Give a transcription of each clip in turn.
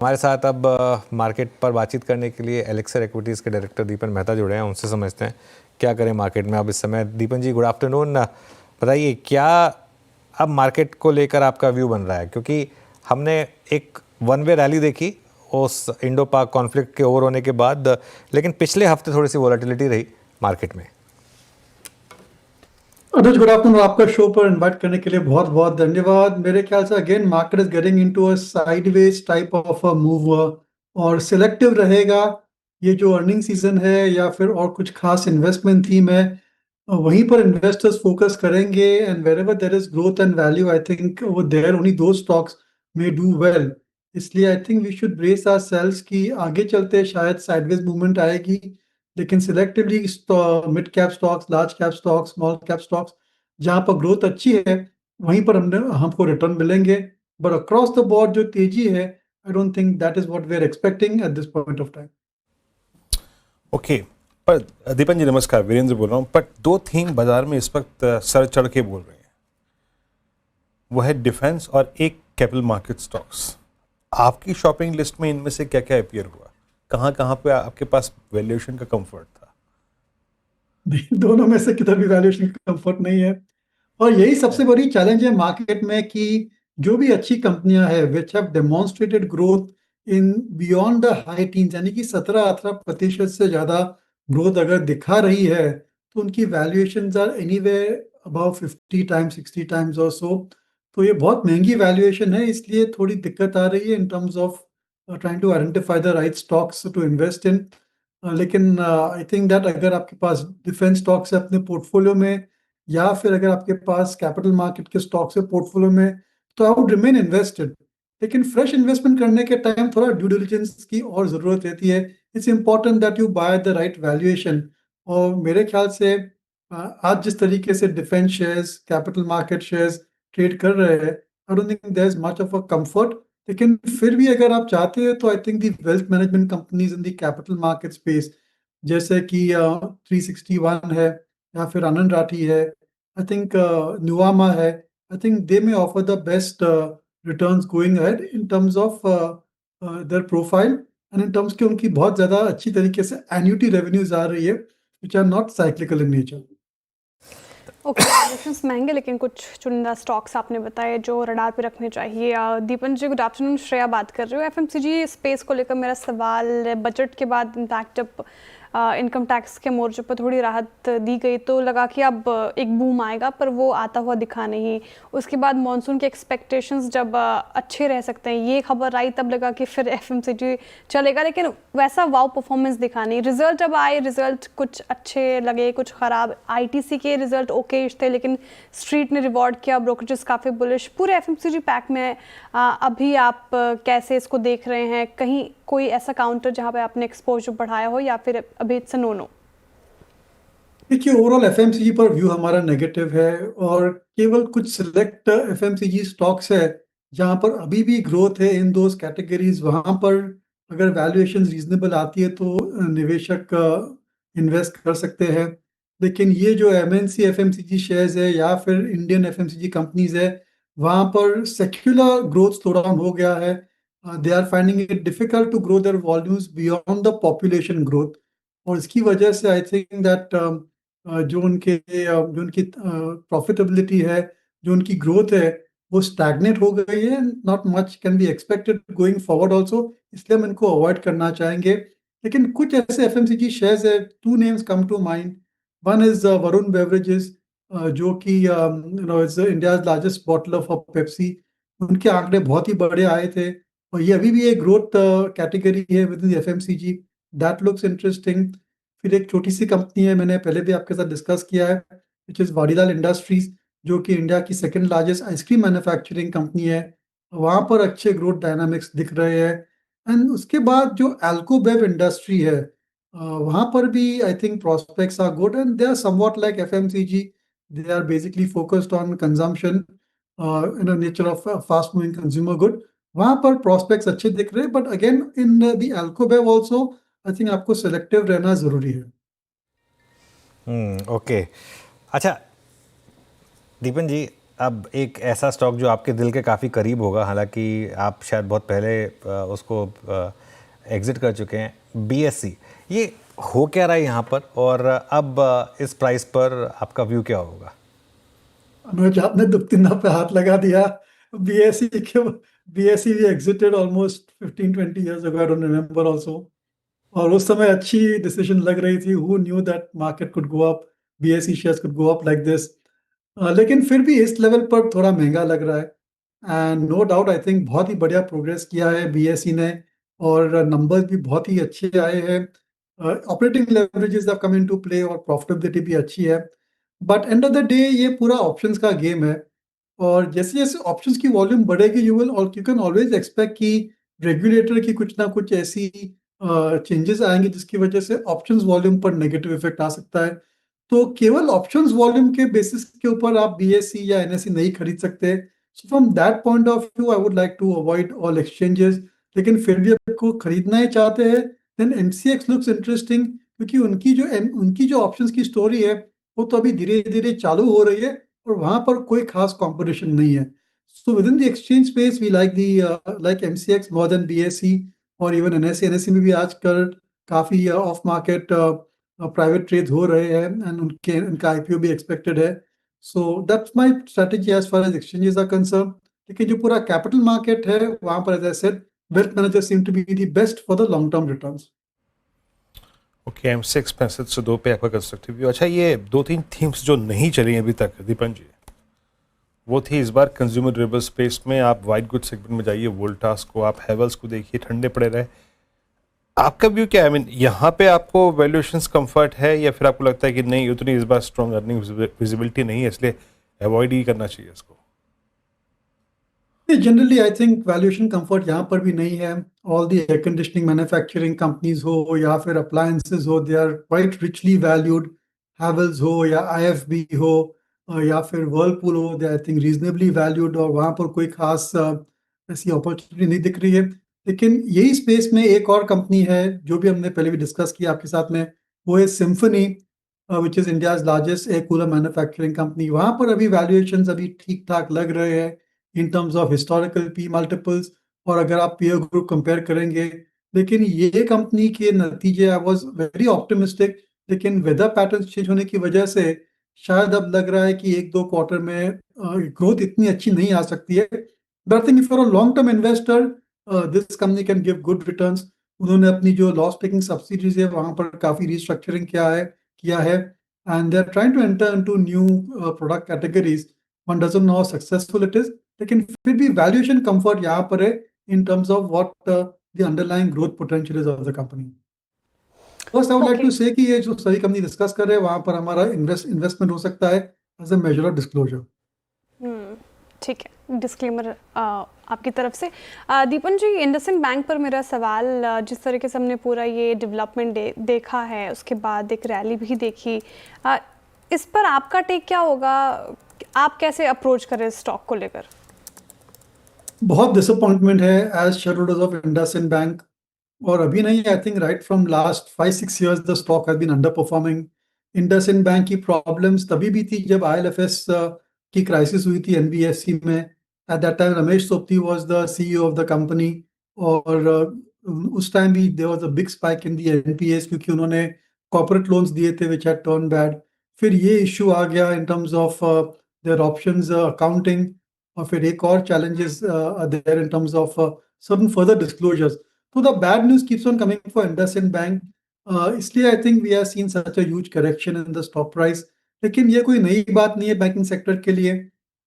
हमारे साथ अब मार्केट पर बातचीत करने के लिए एलेक्सर इक्विटीज़ के डायरेक्टर दीपन मेहता जुड़े हैं। उनसे समझते हैं क्या करें मार्केट में अब इस समय। दीपन जी, गुड आफ्टरनून। बताइए क्या अब मार्केट को लेकर आपका व्यू बन रहा है, क्योंकि हमने एक वन वे रैली देखी उस इंडो पाक कॉन्फ्लिक्ट के ओवर होने के बाद, लेकिन पिछले हफ्ते थोड़ी सी वॉलेटिलिटी रही मार्केट में। अनुज, गुड आफ्टरनून। आपका शो पर इनवाइट करने के लिए बहुत बहुत धन्यवाद। मेरे ख्याल से again market is getting into a sideways type of a move और सिलेक्टिव रहेगा। ये जो अर्निंग सीजन है या फिर और कुछ खास इन्वेस्टमेंट थीम है, वहीं पर इन्वेस्टर्स फोकस करेंगे। And wherever there is growth and value, I think वो देयर ओनली दो स्टॉक्स में डू वेल। इसलिए I think we should brace our sails की आगे चलते शायद साइडवेज मूवमेंट आएगी, लेकिन selectively mid cap stocks, large cap stocks, small cap stocks जहां पर ग्रोथ अच्छी है वहीं पर हमको रिटर्न मिलेंगे। बट अक्रॉस द बोर्ड जो तेजी है, I don't think that is what we are expecting at this point of time. Okay, पर दीपन जी नमस्कार, वीरेंद्र बोल रहा हूँ। पर दो थीम बाजार में इस वक्त सर चढ़ के बोल रहे हैं, वो है डिफेंस और एक कैपिटल मार्केट स्टॉक्स। आपकी शॉपिंग लिस्ट में इनमें से क्या क्या अपीयर हुआ? कहाँ कहाँ पे आपके पास वैल्यूएशन का कंफर्ट था? दोनों में से किधर भी वैल्यूएशन कंफर्ट नहीं है, और यही सबसे बड़ी चैलेंज है मार्केट में कि जो भी अच्छी कंपनियां हैं which have demonstrated growth in beyond the high teens, यानी कि 17-18% से ज्यादा ग्रोथ अगर दिखा रही है, तो उनकी valuations are anyway above 50 times, 60 times और सो। तो ये बहुत महंगी वैल्यूएशन है, इसलिए थोड़ी दिक्कत आ रही है in terms of trying to identify the right stocks to invest in. लेकिन आई थिंक दैट अगर आपके पास डिफेंस स्टॉक्स है अपने पोर्टफोलियो में, या फिर अगर आपके पास कैपिटल मार्केट के स्टॉक्स है पोर्टफोलियो में, तो आई वुड रिमेन इन्वेस्टेड। लेकिन फ्रेश इन्वेस्टमेंट करने के टाइम थोड़ा ड्यू डिलिजेंस की और ज़रूरत रहती है। It's important that you buy the right valuation. और मेरे ख्याल से आज जिस तरीके से defence shares, capital market shares trade कर रहे हैं, I don't think there is much of a comfort. लेकिन फिर भी अगर आप चाहते हैं तो I think the wealth management companies in the capital market space, जैसे कि 361 है या फिर आनंद राठी है, आई थिंक नुवामा है, I think they may offer the best returns going ahead in terms of their profile and in terms के उनकी बहुत ज़्यादा अच्छी तरीके से एन्यूटी रेवेन्यूज आ रही है which are not cyclical in nature. Okay, valuations महंगे, लेकिन कुछ चुनिंदा स्टॉक्स आपने बताए जो रडार पे रखने चाहिए। दीपन जी गुड आफ्टरनून, श्रेया बात कर रही हूँ। एफएमसीजी स्पेस को लेकर मेरा सवाल, बजट के बाद इम्पैक्ट जब इनकम टैक्स के मोर्चे पर थोड़ी राहत दी गई तो लगा कि अब एक बूम आएगा, पर वो आता हुआ दिखा नहीं। उसके बाद मॉनसून के एक्सपेक्टेशंस जब अच्छे रह सकते हैं, ये खबर आई तब लगा कि फिर एफएमसीजी चलेगा, लेकिन वैसा वाव परफॉर्मेंस दिखा नहीं। रिजल्ट जब आए, रिजल्ट कुछ अच्छे लगे, कुछ ख़राब। आईटीसी के रिजल्ट ओके थे, लेकिन स्ट्रीट ने रिवॉर्ड किया, ब्रोकरेजेस काफ़ी बुलिश। पूरे एफएमसीजी पैक में अभी आप कैसे इसको देख रहे हैं? कहीं कोई ऐसा काउंटर जहां पे आपने एक्सपोजर बढ़ाया हो, या फिर अभी इट्स अ नो? देखिए, ओवरऑल एफएमसीजी पर व्यू हमारा नेगेटिव है, और केवल कुछ सिलेक्ट एफएमसीजी स्टॉक्स है जहां पर अभी भी ग्रोथ है इन दोज कैटेगरीज। वहां पर अगर वैल्यूएशन रीजनेबल आती है तो निवेशक इन्वेस्ट कर सकते हैं। लेकिन ये जो एमएनसी एफएमसीजी शेयर्स है या फिर इंडियन एफएमसीजी कंपनीज है, वहां पर सेक्युलर ग्रोथ थोड़ा डाउन हो गया है। They are finding it difficult to grow their volumes beyond the population growth, और इसकी वजह से आई थिंक दैट जो उनकी प्रॉफिटेबिलिटी है, जो उनकी ग्रोथ है, वो स्टैग्नेट हो गई है। Not much can be expected going forward also, इसलिए हम इनको अवॉइड करना चाहेंगे। लेकिन कुछ ऐसे एफएमसीजी शेयर्स है, two names come to mind. One is Varun Beverages, जो कि is India's largest bottler of Pepsi. उनके आंकड़े बहुत ही बड़े आए थे, और ये अभी भी एक ग्रोथ कैटेगरी है with in FMCG. That looks interesting. फिर एक छोटी सी कंपनी है, मैंने पहले भी आपके साथ डिस्कस किया है, विच इज़ वाडीलाल इंडस्ट्रीज, जो कि इंडिया की second largest ice cream manufacturing company है। वहाँ पर अच्छे ग्रोथ डायनामिक्स दिख रहे हैं। एंड उसके बाद जो अल्कोबेव इंडस्ट्री है, वहाँ पर भी I think prospects are good, and they are somewhat like FMCG. They are basically focused on consumption in nature of fast moving consumer good. वहाँ पर प्रॉस्पेक्ट्स अच्छे दिख रहे हैं, but again in the alcobev also I think आपको selective रहना जरूरी है। ओके। अच्छा दीपन जी, अब एक ऐसा स्टॉक जो आपके दिल के काफ़ी करीब होगा, हालांकि आप शायद बहुत पहले उसको एग्जिट कर चुके हैं, BSE, ये हो क्या रहा है यहाँ पर, और अब इस प्राइस पर आपका व्यू क्या होगा? अनुज, आपने दुपतिंदा पे हाथ लगा दिया। बीएसई के BSE we exited almost 15-20 years ago, I don't remember also. और उस समय अच्छी डिसीजन लग रही थी। Who knew that market could go up, BSE shares could go up like this. लेकिन फिर भी इस लेवल पर थोड़ा महंगा लग रहा है। And no doubt I think बहुत ही बढ़िया प्रोग्रेस किया है बीएसई ने, और नंबर्स भी बहुत ही अच्छे आए हैं। Operating leverages have come into play और प्रॉफिटेबिलिटी भी अच्छी है। But end of the day ये पूरा ऑप्शंस का गेम है, और जैसे जैसे ऑप्शंस की वॉल्यूम बढ़ेगी यू कैन ऑलवेज एक्सपेक्ट कि रेगुलेटर की कुछ ना कुछ ऐसी चेंजेस आएंगे जिसकी वजह से ऑप्शंस वॉल्यूम पर नेगेटिव इफेक्ट आ सकता है। तो केवल ऑप्शंस वॉल्यूम के बेसिस के ऊपर आप बीएसई या एनएसई नहीं खरीद सकते। So from that point of view I would like to avoid all exchanges. लेकिन फिर भी आपको खरीदना ही चाहते हैं देन एमसीएक्स लुक्स इंटरेस्टिंग, क्योंकि उनकी जो ऑप्शंस की स्टोरी है वो तो अभी धीरे धीरे चालू हो रही है, और वहां पर कोई खास कंपटीशन नहीं है। So within the exchange space we like like MCX more than BSE, और इवन एनएसई। एनएसई में भी आजकल काफी ऑफ मार्केट प्राइवेट ट्रेड हो रहे हैं, एंड उनका आईपीओ भी एक्सपेक्टेड है। So that's my strategy as far as exchanges are concern. लेकिन जो पूरा कैपिटल मार्केट है वहां पर as I said wealth manager seem to be the best for the long term returns. Okay, एम6 पैंसठ से 2 पे आपका कंस्ट्रक्टिव व्यू। अच्छा, ये 2-3 थीम्स जो नहीं चली अभी तक दीपन जी, वो थी इस बार कंज्यूमर ड्यूरेबल स्पेस में। आप वाइट गुड सेगमेंट में जाइए, वोल्टास को, आप हेवल्स को देखिए, ठंडे पड़े रहे। आपका व्यू क्या है? आई मीन, यहाँ पे आपको वैल्यूएशंस कंफर्ट है, या फिर आपको लगता है कि नहीं, उतनी इस बार स्ट्रॉन्ग अर्निंग विजिबिलिटी नहीं है, इसलिए अवॉइड ही करना चाहिए इसको? Generally I think valuation comfort यहाँ पर भी नहीं है। All the air conditioning manufacturing companies हो या फिर अप्लायंसेस हो, they are quite richly valued. Havells हो या आईएफबी हो या फिर वर्लपूल हो, they I think reasonably valued, और वहाँ पर कोई खास ऐसी अपॉर्चुनिटी नहीं दिख रही है। लेकिन यही स्पेस में एक और कंपनी है जो भी हमने पहले भी डिस्कस किया आपके साथ में, वो है symphony, which is India's largest air cooler manufacturing company. वहाँ पर अभी वैल्यूएशंस अभी ठीक ठाक लग रहे हैं इन terms of historical P multiples, और अगर आप पीयर ग्रुप कंपेयर करेंगे। लेकिन ये कंपनी के नतीजे, आई वाज वेरी ऑप्टिमिस्टिक, लेकिन वेदर पैटर्न चेंज होने की वजह से शायद अब लग रहा है कि 1-2 क्वार्टर में ग्रोथ इतनी अच्छी नहीं आ सकती है। But I think for a long term investor this company can give good returns. उन्होंने अपनी जो लॉस टेकिंग सब्सिडीज है वहां पर काफी रिस्ट्रक्चरिंग किया है, and they are trying to enter into new product categories. One doesn't know how successful it is, लेकिन फिर भी वैल्यूएशन कंफर्ट यहाँ पर है in terms of what the underlying growth potential is of the company. First I would like okay. To say कि ये जो सभी कंपनी डिस्कस कर रहे हैं वहां पर हमारा इन्वेस्टमेंट हो सकता है as a measure of disclosure. ठीक है, डिस्क्लेमर आपकी तरफ से। दीपन जी, इंडसइंड बैंक पर मेरा सवाल, जिस तरीके से हमने पूरा ये डेवलपमेंट देखा है, उसके बाद एक रैली भी देखी, इस पर आपका टेक क्या होगा? आप कैसे अप्रोच करें स्टॉक को लेकर? बहुत डिसअपॉइंटमेंट है as shareholders of IndusInd Bank, और अभी नहीं, I think right from last 5-6 years the stock has been underperforming. IndusInd Bank की प्रॉब्लम्स तभी भी थी जब आईएलएफएस की क्राइसिस हुई थी एनबीएफसी में। At that time Ramesh Sobti was the CEO of the company, और उस टाइम भी there was a big spike in the NPS क्योंकि उन्होंने कॉर्पोरेट लोन्स दिए थे विच हैड टर्न बैड। फिर ये इशू आ गया इन terms of their options accounting, और फिर एक और challenges are there in terms of certain further disclosures. So the bad news keeps on coming for IndusInd Bank. इसलिए I think we have seen such a huge correction in the stock price. लेकिन ये कोई नई बात नहीं है banking sector के लिए।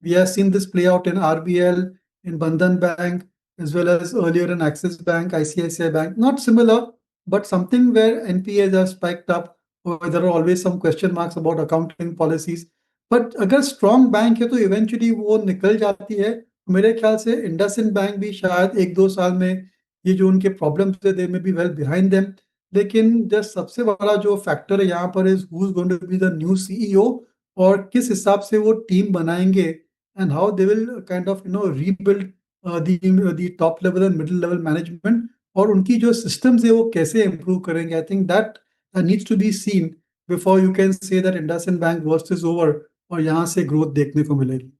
We have seen this play out in RBL, in Bandhan Bank, as well as earlier in Axis Bank, ICICI Bank. Not similar, but something where NPAs are spiked up, or there are always some question marks about accounting policies. But अगर strong bank है तो eventually वो निकल जाती है। मेरे ख्याल से इंडसइंड बैंक भी शायद 1-2 साल में ये जो उनके प्रॉब्लम्स थे they may be well behind them. लेकिन जस्ट सबसे बड़ा जो फैक्टर है यहाँ पर is who is going to be the new CEO, और किस हिसाब से वो टीम बनाएंगे, and how they will kind of rebuild the top level and middle level management, और उनकी जो सिस्टम्स है वो कैसे इंप्रूव करेंगे। I think that needs to be seen before you can say that IndusInd bank worst is over और यहाँ से ग्रोथ देखने को मिलेगी।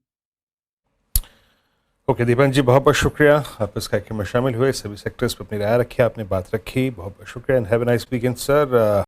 ओके दीपन जी, बहुत बहुत शुक्रिया आप इस कार्यक्रम में शामिल हुए, सभी सेक्टर्स पर अपनी राय रखी, आपने बात रखी, बहुत बहुत शुक्रिया and have a nice weekend sir.